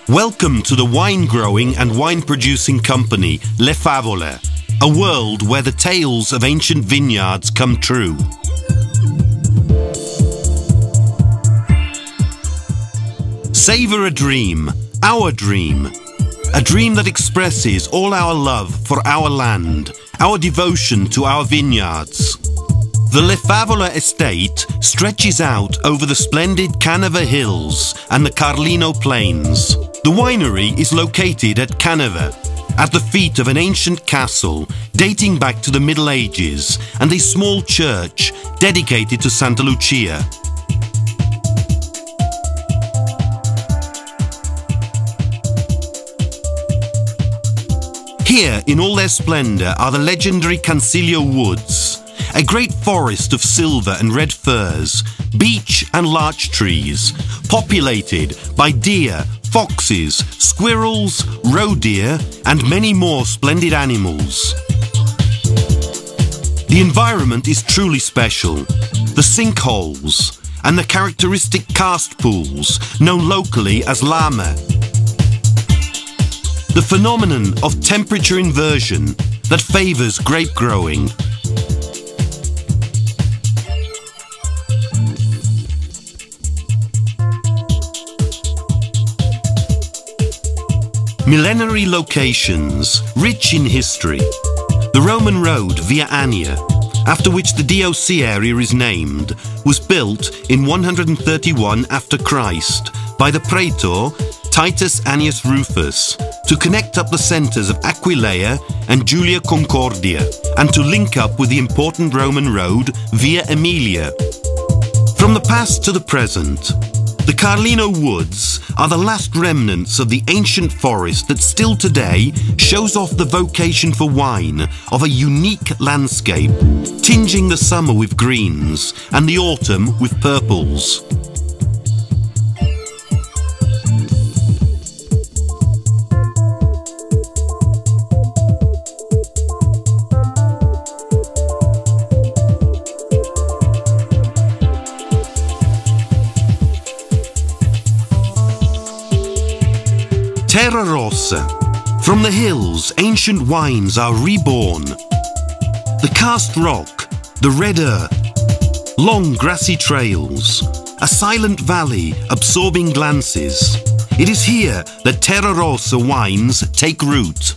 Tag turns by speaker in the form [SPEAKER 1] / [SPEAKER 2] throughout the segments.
[SPEAKER 1] Welcome to the wine-growing and wine-producing company Le Favole, a world where the tales of ancient vineyards come true. Savor a dream, our dream. A dream that expresses all our love for our land, our devotion to our vineyards. The Le Favole estate stretches out over the splendid Caneva hills and the Carlino plains. The winery is located at Caneva, at the feet of an ancient castle dating back to the Middle Ages and a small church dedicated to Santa Lucia. Here, in all their splendour, are the legendary Cancelio woods, a great forest of silver and red firs, beech and larch trees, populated by deer, foxes, squirrels, roe deer, and many more splendid animals. The environment is truly special. The sinkholes and the characteristic karst pools, known locally as lama. The phenomenon of temperature inversion that favours grape growing. Millenary locations, rich in history. The Roman road Via Annia, after which the DOC area is named, was built in 131 after Christ by the praetor Titus Annius Rufus to connect up the centres of Aquileia and Julia Concordia and to link up with the important Roman road Via Aemilia. From the past to the present, the Carlino woods are the last remnants of the ancient forest that still today shows off the vocation for wine of a unique landscape, tinging the summer with greens and the autumn with purples. Terra Rossa. From the hills, ancient wines are reborn. The karst rock, the red earth, long grassy trails, a silent valley absorbing glances. It is here that Terra Rossa wines take root.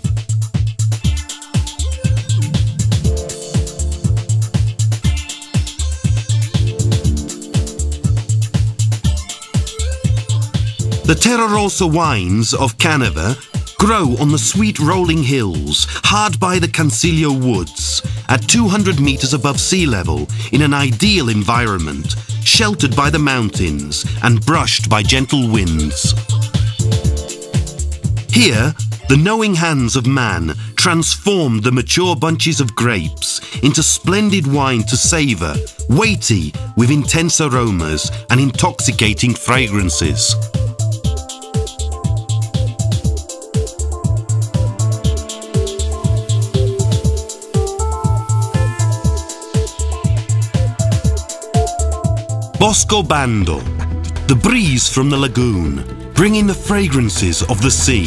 [SPEAKER 1] The Terra Rossa wines of Caneva grow on the sweet rolling hills hard by the Cancelio woods at 200 meters above sea level in an ideal environment, sheltered by the mountains and brushed by gentle winds. Here, the knowing hands of man transformed the mature bunches of grapes into splendid wine to savour, weighty with intense aromas and intoxicating fragrances. Bosco Bando, the breeze from the lagoon, bringing the fragrances of the sea.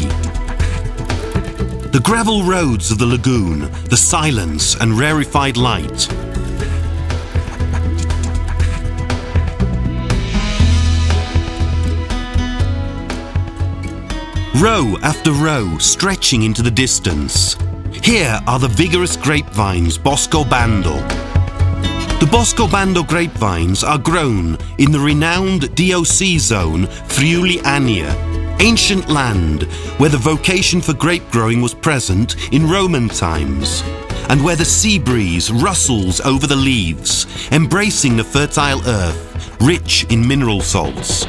[SPEAKER 1] The gravel roads of the lagoon, the silence and rarefied light. Row after row stretching into the distance. Here are the vigorous grapevines Bosco Bando. The Bosco Bando grapevines are grown in the renowned DOC zone Friuli Annia, ancient land where the vocation for grape growing was present in Roman times, and where the sea breeze rustles over the leaves, embracing the fertile earth, rich in mineral salts.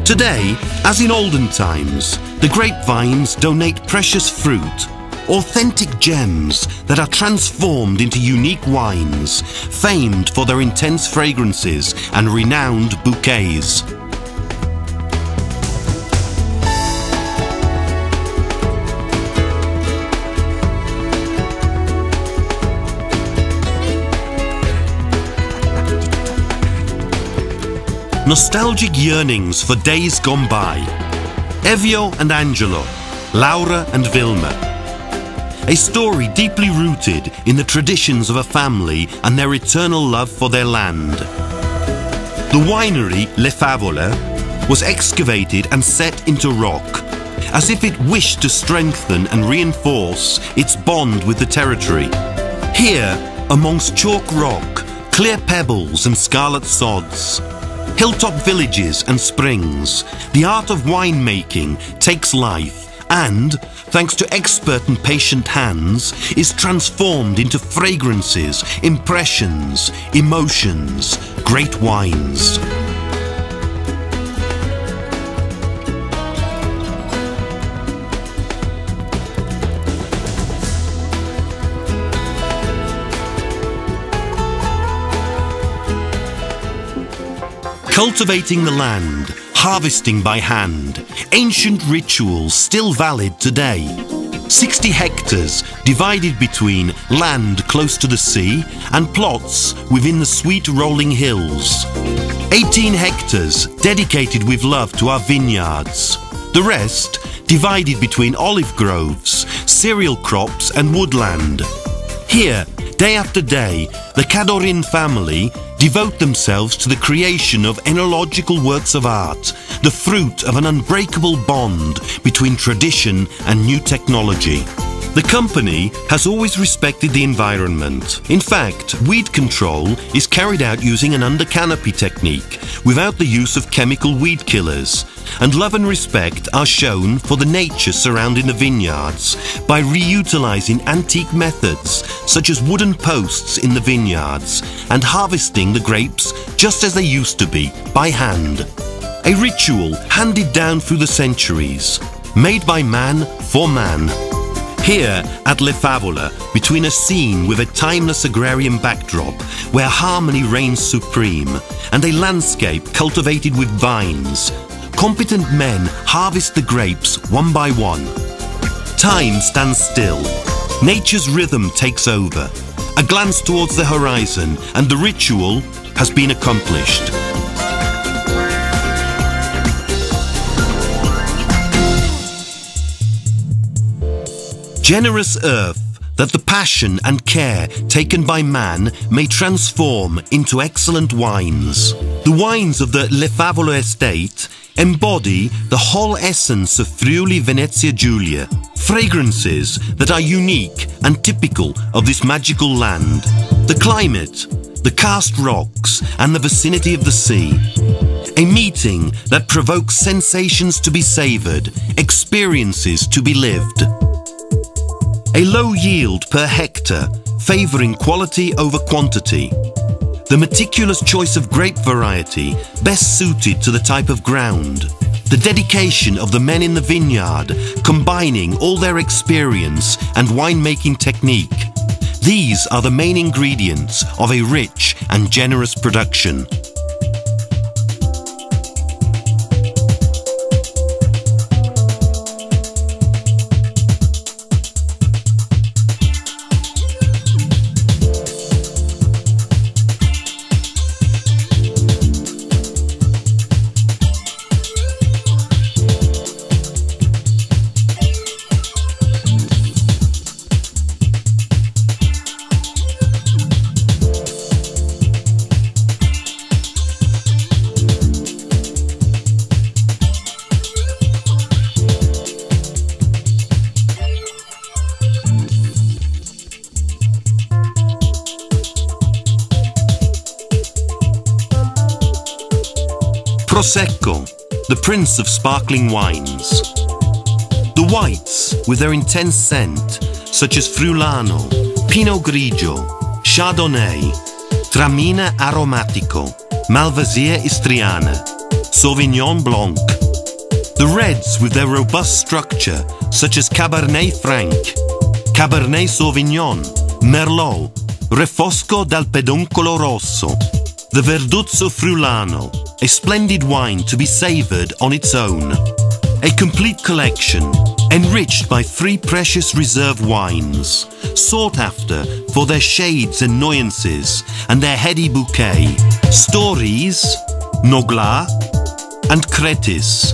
[SPEAKER 1] Today, as in olden times, the grapevines donate precious fruit, authentic gems that are transformed into unique wines, famed for their intense fragrances and renowned bouquets. Nostalgic yearnings for days gone by. Evio and Angelo, Laura and Vilma. A story deeply rooted in the traditions of a family and their eternal love for their land. The winery, Le Favole, was excavated and set into rock, as if it wished to strengthen and reinforce its bond with the territory. Here, amongst chalk rock, clear pebbles and scarlet sods, hilltop villages and springs, the art of winemaking takes life and, thanks to expert and patient hands, is transformed into fragrances, impressions, emotions, great wines. Cultivating the land, harvesting by hand, ancient rituals still valid today. 60 hectares divided between land close to the sea and plots within the sweet rolling hills. 18 hectares dedicated with love to our vineyards. The rest divided between olive groves, cereal crops and woodland. Here, day after day, the Cadorin family devote themselves to the creation of enological works of art, the fruit of an unbreakable bond between tradition and new technology. The company has always respected the environment. In fact, weed control is carried out using an under canopy technique without the use of chemical weed killers, and love and respect are shown for the nature surrounding the vineyards by reutilizing antique methods such as wooden posts in the vineyards and harvesting the grapes just as they used to be, by hand. A ritual handed down through the centuries, made by man for man. Here at Le Favole, between a scene with a timeless agrarian backdrop where harmony reigns supreme and a landscape cultivated with vines, competent men harvest the grapes one by one. Time stands still. Nature's rhythm takes over. A glance towards the horizon and the ritual has been accomplished. Generous earth that the passion and care taken by man may transform into excellent wines. The wines of the Le Favole estate embody the whole essence of Friuli Venezia Giulia, fragrances that are unique and typical of this magical land. The climate, the karst rocks and the vicinity of the sea. A meeting that provokes sensations to be savoured, experiences to be lived. A low yield per hectare, favouring quality over quantity. The meticulous choice of grape variety best suited to the type of ground. The dedication of the men in the vineyard, combining all their experience and winemaking technique. These are the main ingredients of a rich and generous production. Prosecco, the prince of sparkling wines. The whites, with their intense scent, such as Friulano, Pinot Grigio, Chardonnay, Tramina Aromatico, Malvasia Istriana, Sauvignon Blanc. The reds, with their robust structure, such as Cabernet Franc, Cabernet Sauvignon, Merlot, Refosco dal Peduncolo Rosso. The Verduzzo Friulano, a splendid wine to be savoured on its own. A complete collection, enriched by 3 precious reserve wines, sought after for their shades and nuances and their heady bouquet. Stories, Nogla and Cretis.